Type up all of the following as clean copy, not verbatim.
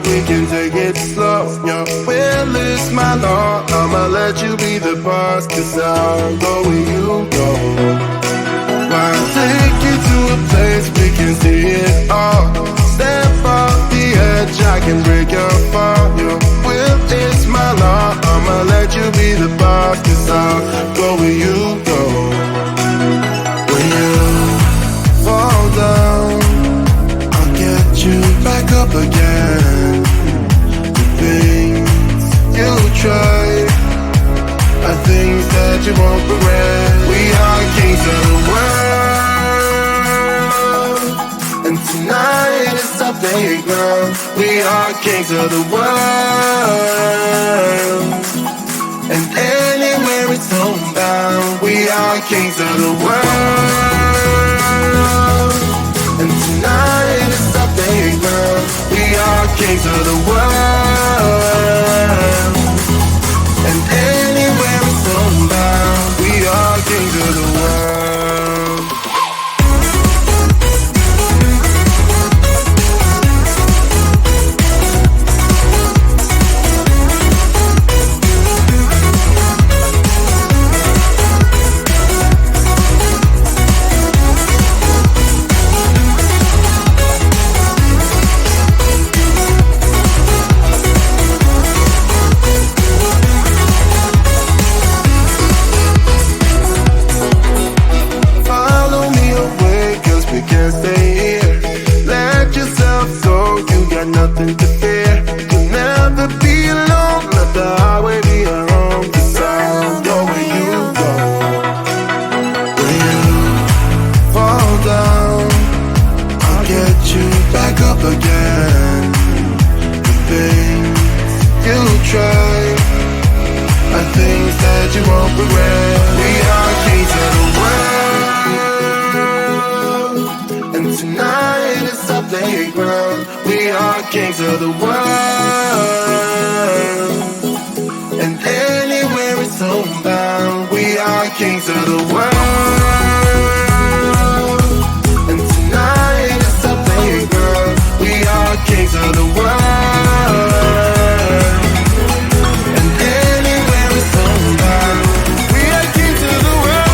we can take it slow. Your will is my law, I'ma let you be the boss, 'cause I'll go where you go. I'll take you to a place we can see it all. Step off the edge, I can break your fall. Your will is my law, I'ma let you be the boss, 'cause I'll go where you go. When you fall down, I'll get you back up again. The things you try are things that you won't regret. We are kings of the world, and tonight is our playground. We are kings of the world, and anywhere it's homebound. We are kings of the world, and tonight is our playground. We are kings of the world, and anywhere it's homebound. We are kings of the world. Nothing to fear, you'll never be alone. Let the highway be our home, 'cause I'll go where you go. When you fall down, I'll get you back up again. The things you try are things that you won't regret. We are kings of the world, and tonight is our playground. We are kings of the world, and anywhere it's homebound. We are kings of the world, and tonight is our playground. We are kings of the world, and anywhere it's homebound. We are kings of the world.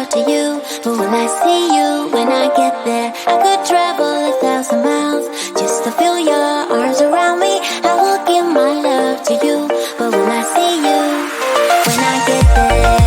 love to you, but will I see you when I get there? I could travel 1,000 miles just to feel your arms around me. I will give my love to you, but will I see you when I get there?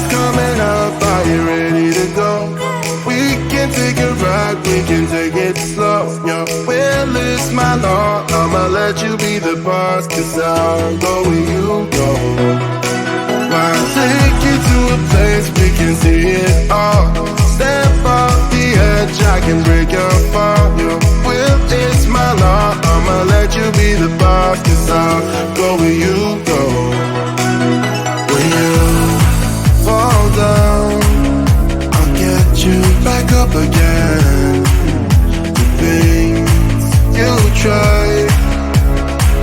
is coming up, are you ready to go? We can take a ride, we can take it slow. Your will is my law, I'ma let you be the boss, 'cause I'll go where you go. I'll take you to a place we can see it all. Step off the edge, I can break your fall. Your will is my law, I'ma let you be the boss, 'cause I'll go where you go. When you fall down, I'll get you back up again. The things you try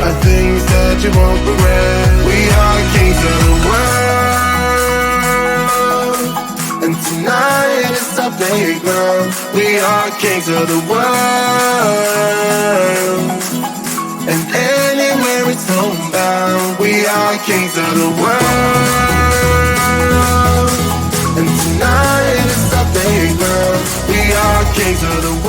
are things that you won't regret. We are kings of the world, and tonight is our playground. We are kings of the world, and anywhere it's homebound. We are kings of the world, and tonight is our playground. We are kings of the world.